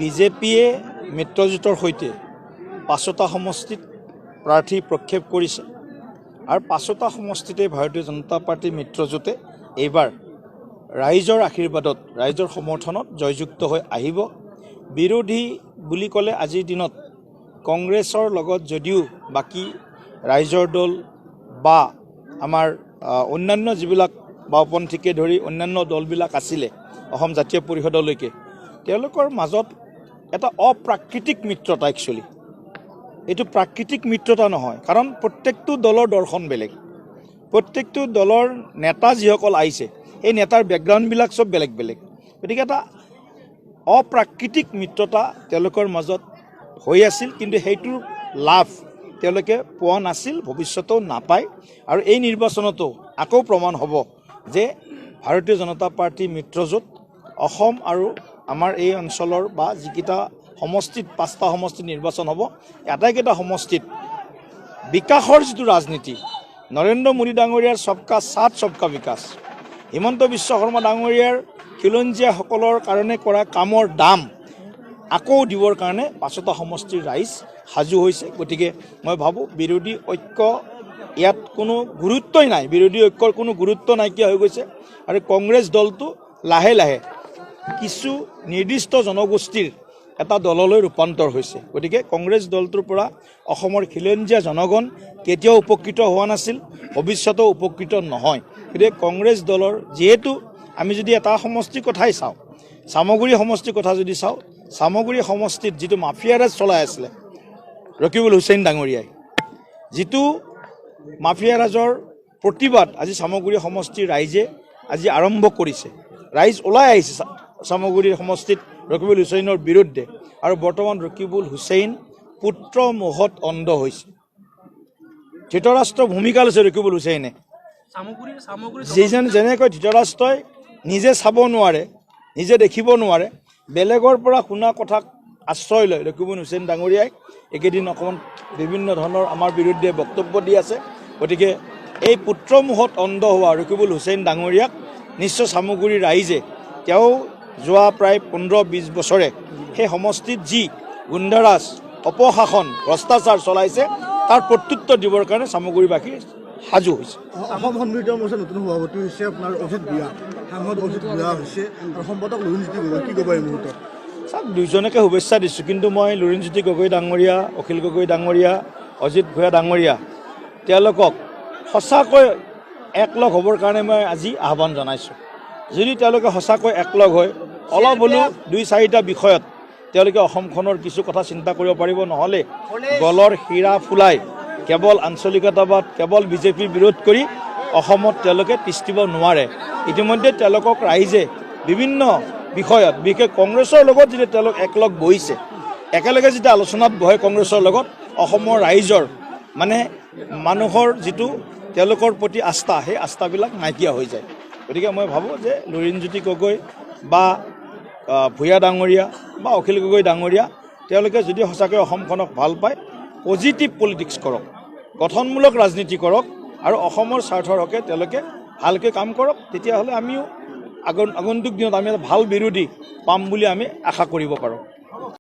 বিজেপিয়ে মিত্ৰজোঁটৰ সৈতে ৫টা সমষ্টিত প্ৰাৰ্থী প্ৰক্ষেপ কৰিছে আৰু ৫টা সমষ্টিতে ভাৰতীয় জনতা পাৰ্টীৰ মিত্ৰজোঁটে এইবাৰ ৰাইজৰ আশীৰ্বাদত ৰাইজৰ সমৰ্থনত জয়যুক্ত হৈ আহিব। বিৰোধী বুলি ক'লে আজিৰ দিনত কংগ্ৰেছৰ লগত যদিও বাকী ৰাইজৰ দল বা আমাৰ অন্যান্য যিবিলাক বাওঁপন্থীকে ধৰি অন্যান্য দলবিলাক আছিলে অসম জাতীয় পৰিষদলৈকে তেওঁলোকৰ মাজত এটা অপ্ৰাকৃতিক মিত্ৰতা একচুৱেলি এইটো প্ৰাকৃতিক মিত্ৰতা নহয়, কাৰণ প্ৰত্যেকটো দলৰ দৰ্শন বেলেগ, প্ৰত্যেকটো দলৰ নেতা যিসকল আহিছে এই নেতাৰ বেকগ্ৰাউণ্ডবিলাক চব বেলেগ বেলেগ, গতিকে এটা অপ্ৰাকৃতিক মিত্ৰতা তেওঁলোকৰ মাজত হৈ আছিল। কিন্তু সেইটোৰ লাভ তেওঁলোকে পোৱা নাছিল, ভৱিষ্যতেও নাপায়। আৰু এই নিৰ্বাচনতো আকৌ প্ৰমাণ হ'ব যে ভাৰতীয় জনতা পাৰ্টী মিত্ৰজোঁট অসম আৰু আমাৰ এই অঞ্চলৰ বা যিকেইটা সমষ্টিত 5টা সমষ্টিত নিৰ্বাচন হ'ব, আটাইকেইটা সমষ্টিত বিকাশৰ যিটো ৰাজনীতি, নৰেন্দ্ৰ মোদী ডাঙৰীয়াৰ সবকা সাথ সবকা বিকাশ, হিমন্ত বিশ্ব শৰ্মা ডাঙৰীয়াৰ খিলঞ্জীয়াসকলৰ কাৰণে কৰা কামৰ দাম আকৌ দিবৰ কাৰণে 5টা সমষ্টিৰ ৰাইজ সাজু হৈছে। গতিকে মই ভাবোঁ বিৰোধী ঐক্য ইয়াত কোনো গুৰুত্বই নাই, বিৰোধী ঐক্যৰ কোনো গুৰুত্ব নাইকিয়া হৈ গৈছে আৰু কংগ্ৰেছ দলটো লাহে লাহে কিছু নিৰ্দিষ্ট জনগোষ্ঠীৰ এটা দললৈ ৰূপান্তৰ হৈছে। গতিকে কংগ্ৰেছ দলটোৰ পৰা অসমৰ খিলঞ্জীয়া জনগণ কেতিয়াও উপকৃত হোৱা নাছিল, ভৱিষ্যতেও উপকৃত নহয়। গতিকে কংগ্ৰেছ দলৰ যিহেতু আমি যদি এটা সমষ্টিৰ কথাই চাওঁ, চামগুৰি সমষ্টিৰ কথা যদি চাওঁ, চামগুৰি সমষ্টিত যিটো মাফিয়াৰাজ চলাই আছিলে ৰকিবুল হুছেইন ডাঙৰীয়াই, যিটো মাফিয়াৰাজৰ প্ৰতিবাদ আজি চামগুৰি সমষ্টিৰ ৰাইজে আজি আৰম্ভ কৰিছে, ৰাইজ ওলাই আহিছে চামগুৰি সমষ্টিত ৰকিবুল হুছেইনৰ বিৰুদ্ধে। আৰু বৰ্তমান ৰকিবুল হুছেইন পুত্ৰ মোহত অন্ধ হৈছে, ধৃতৰাষ্ট্ৰৰ ভূমিকা লৈছে ৰকিবুল হুছেইনে। যেনেকৈ ধৃতৰাষ্ট্ৰই নিজে চাব নোৱাৰে, নিজে দেখিব নোৱাৰে, বেলেগৰ পৰা শুনা কথাক আশ্ৰয় লয় ৰকিবুল হুছেইন ডাঙৰীয়াই এইকেইদিন অকণমান বিভিন্ন ধৰণৰ আমাৰ বিৰুদ্ধে বক্তব্য দি আছে। গতিকে এই পুত্ৰমোহত অন্ধ হোৱা ৰকিবুল হুছেইন ডাঙৰীয়াক নিশ্চয় চামগুৰিৰ ৰাইজে তেওঁ যোৱা প্ৰায় 15-20 বছৰে সেই সমষ্টিত যি গুণ্ডাৰাজ, অপশাসন, ভ্ৰষ্টাচাৰ চলাইছে তাৰ প্ৰত্যুত্তৰ দিবৰ কাৰণে চামগুৰিবাসী সাজু হৈছে। অসম সমৃদ্ধ মৰ্চাৰ নতুন সভাপতি হৈছে আপোনাৰ অজিত ভূঞা, সাংসদ অজিত ভূঞা হৈছে আৰু সম্পাদক লুৰিণজ্যোতি গগৈ, কি ক'ব এই মুহূৰ্তত? চাওক, দুইজনকে শুভেচ্ছা দিছোঁ, কিন্তু মই লুৰিণজ্যোতি গগৈ ডাঙৰীয়া, অখিল গগৈ ডাঙৰীয়া, অজিত ভূঞা ডাঙৰীয়া তেওঁলোকক সঁচাকৈ একলগ হ'বৰ কাৰণে মই আজি আহ্বান জনাইছোঁ। যদি তেওঁলোকে সঁচাকৈ একলগ হয় অলপ হ'লেও 2-4টা বিষয়ত তেওঁলোকে অসমখনৰ কিছু কথা চিন্তা কৰিব পাৰিব, নহ'লে গলৰ শিৰা ফুলাই কেৱল আঞ্চলিকতাবাদ, কেৱল বিজেপিৰ বিৰোধ কৰি অসমত তেওঁলোকে তিষ্ঠিব নোৱাৰে। ইতিমধ্যে তেওঁলোকক ৰাইজে বিভিন্ন বিষয়ত, বিশেষকৈ কংগ্ৰেছৰ লগত যেতিয়া তেওঁলোক একলগ বহিছে, একেলগে যেতিয়া আলোচনাত বহে কংগ্ৰেছৰ লগত, অসমৰ ৰাইজৰ মানে মানুহৰ যিটো তেওঁলোকৰ প্ৰতি আস্থা, সেই আস্থাবিলাক নাইকিয়া হৈ যায়। গতিকে মই ভাবোঁ যে লুৰিণজ্যোতি গগৈ বা ভূঞা ডাঙৰীয়া বা অখিল গগৈ ডাঙৰীয়া তেওঁলোকে যদি সঁচাকৈ অসমখনক ভাল পায়, পজিটিভ পলিটিক্স কৰক, গঠনমূলক ৰাজনীতি কৰক আৰু অসমৰ স্বাৰ্থৰ হকে তেওঁলোকে ভালকৈ কাম কৰক, তেতিয়াহ'লে আমিও আগন্তুক দিনত আমি এটা ভাল বিৰোধী পাম বুলি আমি আশা কৰিব পাৰোঁ।